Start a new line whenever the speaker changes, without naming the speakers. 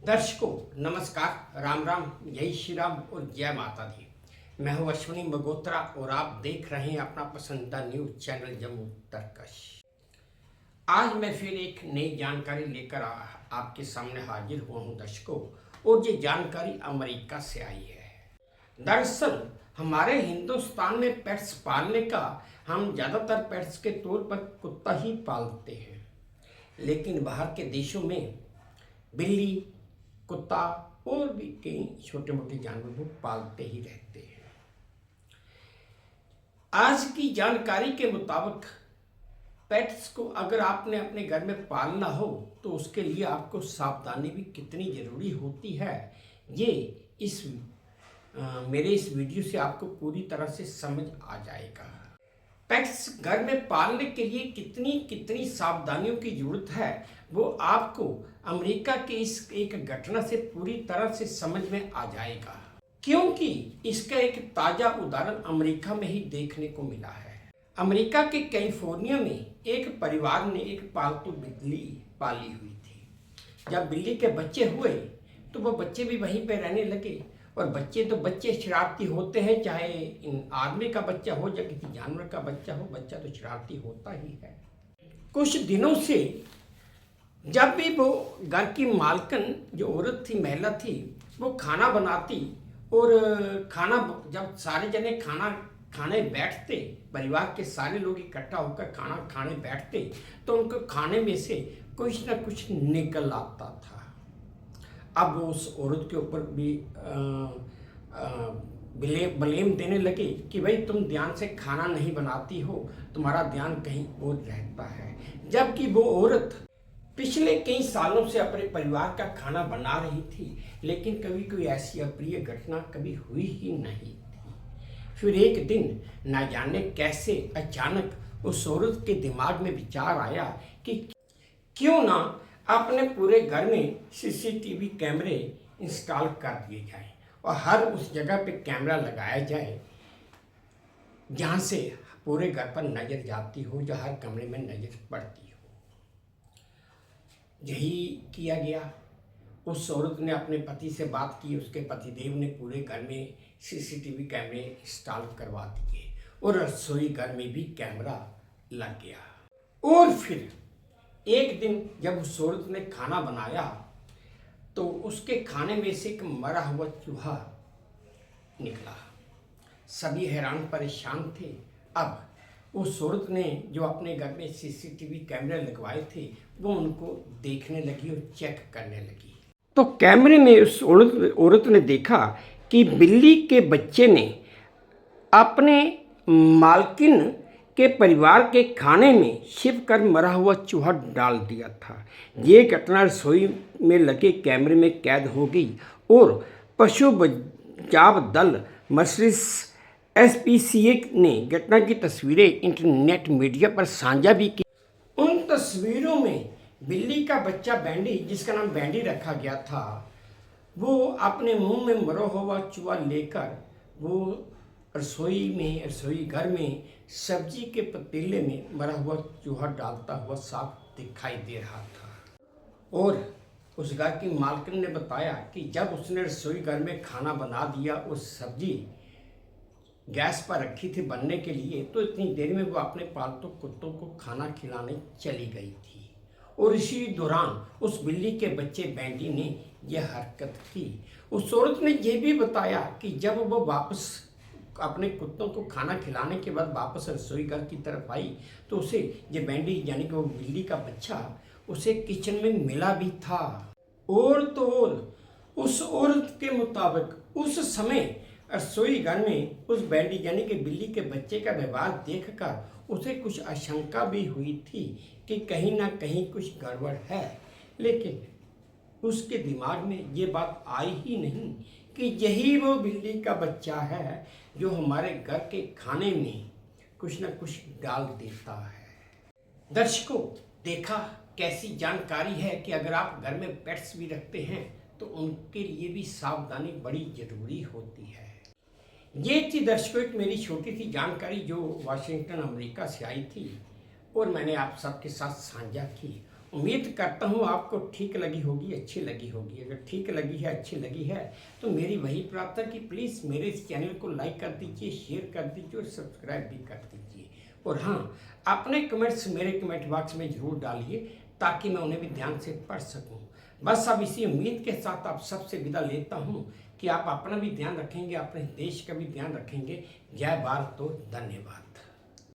दर्शकों नमस्कार, राम राम, जय श्री राम और जय माता दी। मैं हूं अश्विनी मगोत्रा और आप देख रहे हैं अपना पसंदीदा न्यूज चैनल जम्मू तरकश। आज मैं फिर एक नई जानकारी लेकर आपके सामने हाजिर हुआ हूं दर्शकों, और ये जानकारी अमेरिका से आई है। दरअसल हमारे हिंदुस्तान में पेट्स पालने का हम ज़्यादातर पेट्स के तौर पर कुत्ता ही पालते हैं, लेकिन बाहर के देशों में बिल्ली, कुत्ता और भी कई छोटे मोटे जानवर वो पालते ही रहते हैं। आज की जानकारी के मुताबिक पेट्स को अगर आपने अपने घर में पालना हो तो उसके लिए आपको सावधानी भी कितनी ज़रूरी होती है, ये मेरे इस वीडियो से आपको पूरी तरह से समझ आ जाएगा। पेट्स घर में पालने के लिए कितनी कितनी सावधानियों की जरूरत है वो आपको अमेरिका के इस एक घटना से पूरी तरह से समझ में आ जाएगा, क्योंकि इसका एक ताज़ा उदाहरण अमेरिका में ही देखने को मिला है। अमेरिका के कैलिफोर्निया में एक परिवार ने एक पालतू बिल्ली पाली हुई थी। जब बिल्ली के बच्चे हुए तो वो बच्चे भी वहीं पे रहने लगे, और बच्चे तो बच्चे शरारती होते हैं, चाहे इन आदमी का बच्चा हो या किसी जानवर का बच्चा हो, बच्चा तो शरारती होता ही है। कुछ दिनों से जब भी वो घर की मालकिन जो औरत थी, महिला थी, वो खाना बनाती और जब सारे जने खाना खाने बैठते, परिवार के सारे लोग इकट्ठा होकर खाना खाने बैठते, तो उनको खाने में से कुछ ना कुछ निकल आता था। अब वो उस औरत के ऊपर भी ब्लेम देने लगे कि भाई तुम ध्यान से खाना नहीं बनाती हो, तुम्हारा ध्यान कहीं और रहता है। जबकि वो औरत पिछले कई सालों से अपने परिवार का खाना बना रही थी, लेकिन कभी कोई ऐसी अप्रिय घटना कभी हुई ही नहीं थी। फिर एक दिन न जाने कैसे अचानक उस औरत के दिमाग में विचार आया कि क्यों ना अपने पूरे घर में सीसीटीवी कैमरे इंस्टॉल कर दिए जाएं और हर उस जगह पे कैमरा लगाया जाए जहाँ से पूरे घर पर नज़र जाती हो, जो हर कमरे में नज़र पड़ती हो। यही किया गया। उस औरत ने अपने पति से बात की, उसके पतिदेव ने पूरे घर में सीसीटीवी कैमरे इंस्टॉल करवा दिए और रसोई घर में भी कैमरा लग गया। और फिर एक दिन जब उस औरत ने खाना बनाया तो उसके खाने में से एक मरा हुआ चूहा निकला। सभी हैरान परेशान थे। अब उस औरत ने जो अपने घर में सीसीटीवी कैमरे लगवाए थे वो उनको देखने लगी और चेक करने लगी। तो कैमरे में उस औरत ने देखा कि बिल्ली के बच्चे ने अपने मालकिन के परिवार के खाने में छिप कर मरा हुआ चूहा डाल दिया था। ये घटना रसोई में लगे कैमरे में कैद हो गई और पशु बचाव दल मर्सिडीज एसपीसीए ने घटना की तस्वीरें इंटरनेट मीडिया पर साझा भी की। उन तस्वीरों में बिल्ली का बच्चा बैंडी, जिसका नाम बैंडी रखा गया था, वो अपने मुंह में मरा हुआ चूहा लेकर वो रसोई घर में सब्जी के पतीले में मरा हुआ चूहा डालता हुआ साफ दिखाई दे रहा था। और उस घर की मालकिन ने बताया कि जब उसने रसोई घर में खाना बना दिया और सब्जी गैस पर रखी थी बनने के लिए, तो इतनी देर में वो अपने पालतू कुत्तों को खाना खिलाने चली गई थी। और इसी दौरान उस बिल्ली के बच्चे बैंडी ने यह हरकत की। उस औरत ने यह भी बताया कि जब वो वापस अपने कुत्तों को खाना खिलाने के बाद वापस रसोई घर की तरफ आई तो उसे ये बैंडी यानी कि वो बिल्ली का बच्चा उसे किचन में मिला भी था। और तो और उस औरत के मुताबिक उस समय रसोई घर में उस बैंडी यानी कि बिल्ली के बच्चे का व्यवहार देखकर उसे कुछ आशंका भी हुई थी कि कहीं ना कहीं कुछ गड़बड़ है, लेकिन उसके दिमाग में ये बात आई ही नहीं कि यही वो बिल्ली का बच्चा है जो हमारे घर के खाने में कुछ ना कुछ डाल देता है। दर्शकों, देखा कैसी जानकारी है कि अगर आप घर में पेट्स भी रखते हैं तो उनके लिए भी सावधानी बड़ी जरूरी होती है। ये थी दर्शकों एक मेरी छोटी सी जानकारी जो वाशिंगटन अमेरिका से आई थी और मैंने आप सबके साथ साझा की। उम्मीद करता हूँ आपको ठीक लगी होगी, अच्छी लगी होगी। अगर ठीक लगी है, अच्छी लगी है तो मेरी वही प्रार्थना कि प्लीज़ मेरे इस चैनल को लाइक कर दीजिए, शेयर कर दीजिए और सब्सक्राइब भी कर दीजिए। और हाँ, अपने कमेंट्स मेरे कमेंट बॉक्स में ज़रूर डालिए ताकि मैं उन्हें भी ध्यान से पढ़ सकूँ। बस अब इसी उम्मीद के साथ आप सबसे विदा लेता हूँ कि आप अपना भी ध्यान रखेंगे, अपने देश का भी ध्यान रखेंगे। जय भारत, तो धन्यवाद।